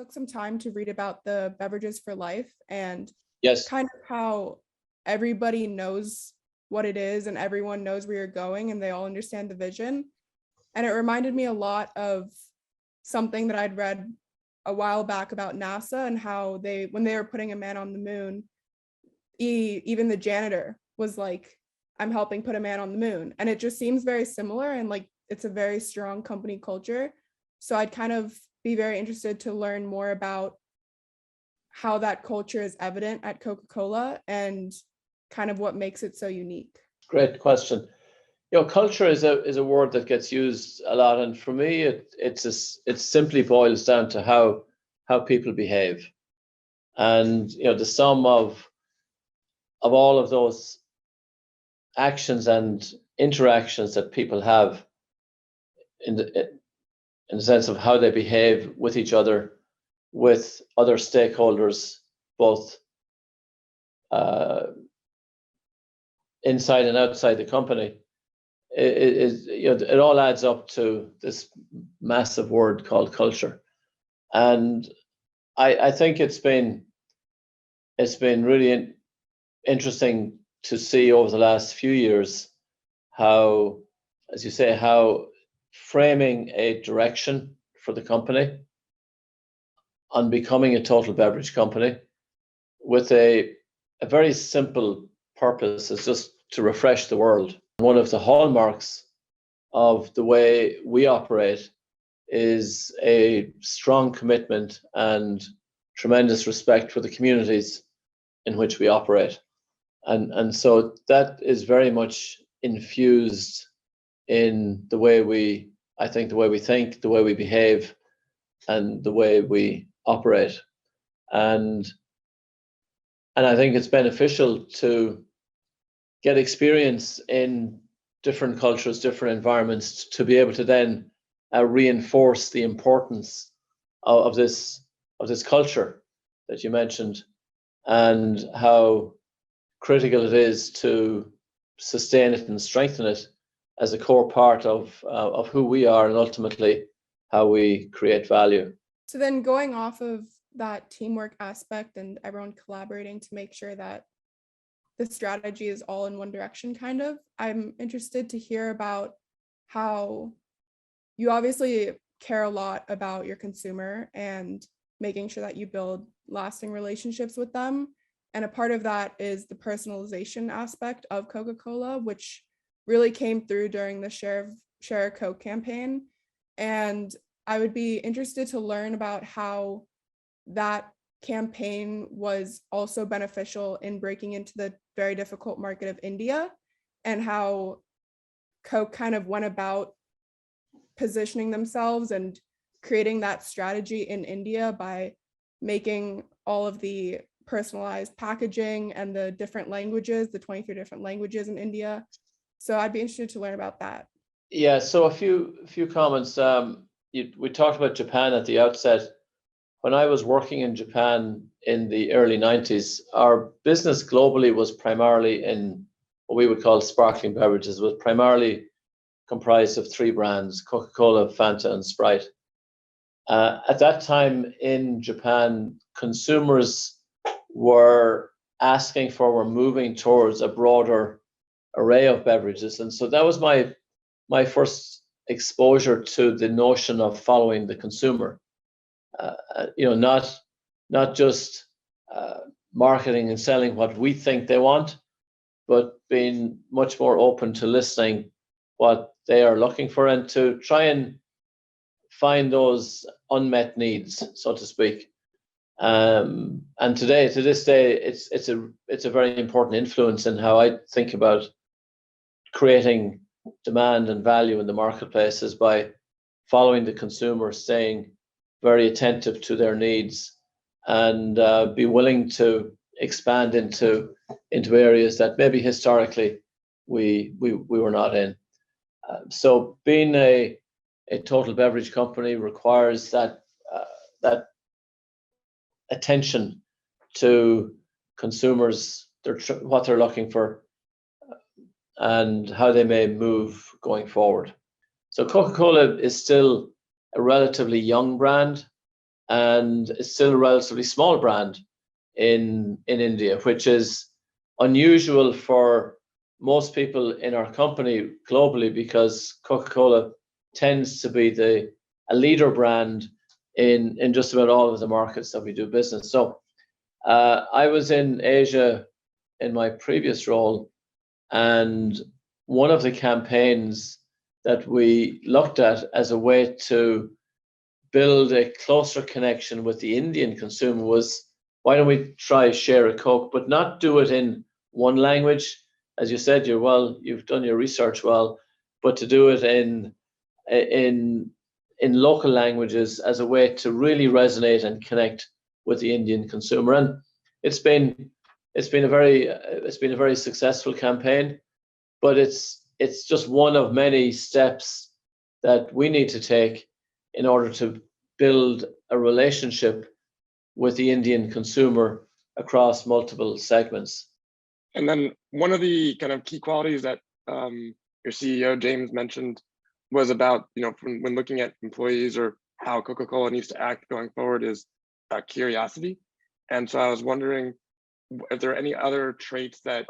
took some time to read about the beverages for life and Yes. kind of how everybody knows what it is and everyone knows where you're going and they all understand the vision. And it reminded me a lot of something that I'd read a while back about NASA and how when they were putting a man on the moon, even the janitor was like, I'm helping put a man on the moon. And it just seems very similar and like it's a very strong company culture. So I'd kind of be very interested to learn more about how that culture is evident at Coca-Cola and kind of what makes it so unique. Great question. Culture is a word that gets used a lot, and for me, it simply boils down to how people behave, and the sum of all of those actions and interactions that people have in the sense of how they behave with each other, with other stakeholders, both inside and outside the company. It all adds up to this massive word called culture, and I think it's been really interesting to see over the last few years how, as you say, how framing a direction for the company on becoming a total beverage company with a very simple purpose is just to refresh the world. One of the hallmarks of the way we operate is a strong commitment and tremendous respect for the communities in which we operate. And so that is very much infused in the way we think, the way we behave, and the way we operate. And I think it's beneficial to get experience in different cultures, different environments, to be able to then reinforce the importance of this culture that you mentioned, and how critical it is to sustain it and strengthen it as a core part of who we are and ultimately how we create value. So then going off of that teamwork aspect and everyone collaborating to make sure that the strategy is all in one direction, kind of, I'm interested to hear about how you obviously care a lot about your consumer and making sure that you build lasting relationships with them. And a part of that is the personalization aspect of Coca-Cola, which really came through during the Share a Coke campaign. And I would be interested to learn about how that campaign was also beneficial in breaking into the very difficult market of India, and how Coke kind of went about positioning themselves and creating that strategy in India by making all of the personalized packaging and the different languages, the 23 different languages in India. So I'd be interested to learn about that. Yeah, so a few comments. We talked about Japan at the outset. When I was working in Japan in the early 90s, our business globally was primarily in what we would call sparkling beverages, was primarily comprised of three brands: Coca-Cola, Fanta, and Sprite. At that time in Japan, consumers were moving towards a broader array of beverages. And so that was my first exposure to the notion of following the consumer. Not just marketing and selling what we think they want, but being much more open to listening what they are looking for and to try and find those unmet needs, so to speak. And to this day, it's a very important influence in how I think about creating demand and value in the marketplace, is by following the consumer, staying very attentive to their needs, and be willing to expand into areas that maybe historically we were not in. So being a total beverage company requires that attention to consumers, what they're looking for, and how they may move going forward. So Coca-Cola is still a relatively young brand. and it's still a relatively small brand in India, which is unusual for most people in our company globally, because Coca-Cola tends to be a leader brand in just about all of the markets that we do business. So I was in Asia in my previous role, and one of the campaigns that we looked at as a way to build a closer connection with the Indian consumer was, why don't we try share a Coke, but not do it in one language? As you said, you've done your research well, but to do it in local languages as a way to really resonate and connect with the Indian consumer. And it's been a very successful campaign, but it's just one of many steps that we need to take in order to build a relationship with the Indian consumer across multiple segments. And then one of the kind of key qualities that your CEO, James, mentioned was about, when looking at employees or how Coca-Cola needs to act going forward, is curiosity. And so I was wondering if there are any other traits that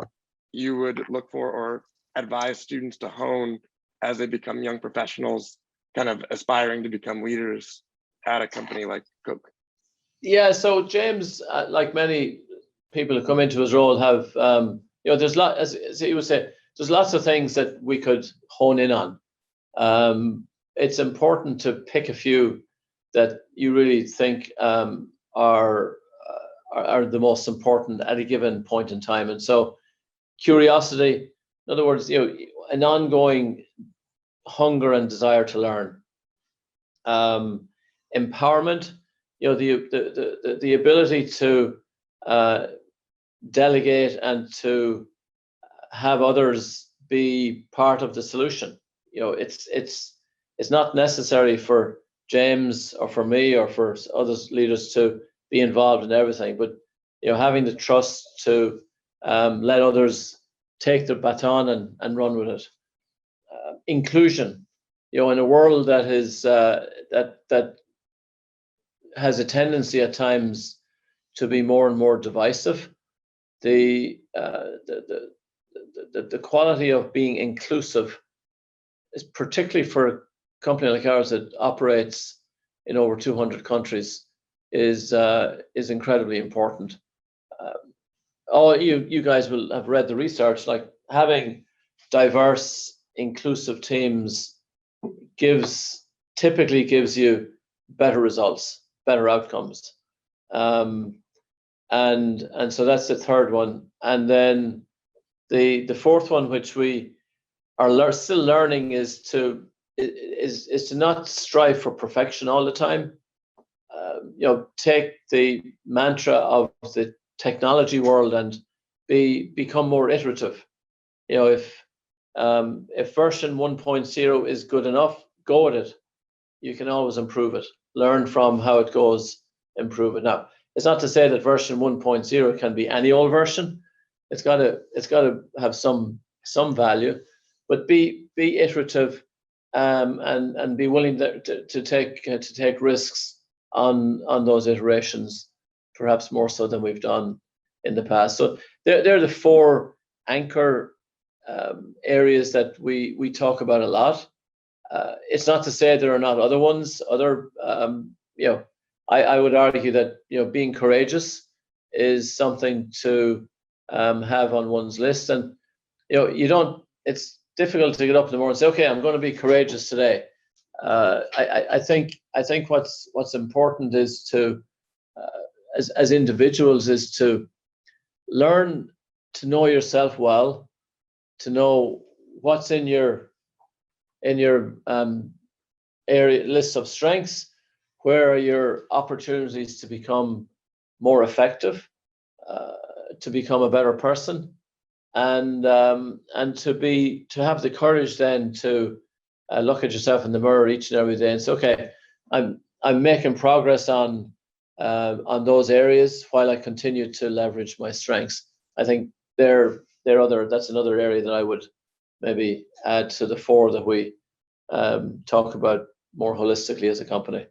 you would look for or advise students to hone as they become young professionals, kind of aspiring to become leaders at a company like Coke? Yeah, so James, like many people who come into his role, have there's as he would say, there's lots of things that we could hone in on. It's important to pick a few that you really think are the most important at a given point in time. And so, curiosity, in other words, an ongoing hunger and desire to learn. Empowerment, the ability to delegate and to have others be part of the solution. It's not necessary for James or for me or for other leaders to be involved in everything, but having the trust to let others take the baton and run with it. Inclusion, in a world that is that has a tendency at times to be more and more divisive, the quality of being inclusive is, particularly for a company like ours that operates in over 200 countries, is incredibly important. You guys will have read the research. Like, having diverse, inclusive teams typically gives you better results, better outcomes. And so that's the third one. And then the fourth one, which we are still learning, is to not strive for perfection all the time. Take the mantra of the technology world and become more iterative. If version 1.0 is good enough, go with it. You can always improve it. Learn from how it goes, improve it. Now, it's not to say that version 1.0 can be any old version. It's got to have some value, but be iterative, and be willing to take risks on those iterations, perhaps more so than we've done in the past. So they're the four anchor areas that we talk about a lot. It's not to say there are not other ones. I would argue that being courageous is something to have on one's list, and it's difficult to get up in the morning and say, okay, I'm going to be courageous today. I think what's important is to as individuals is to learn to know yourself well, to know what's in your area list of strengths, where are your opportunities to become more effective, to become a better person, and to have the courage then to look at yourself in the mirror each and every day and say, okay, I'm making progress on those areas while I continue to leverage my strengths. I think that's another area that I would maybe add to the four that we talk about more holistically as a company.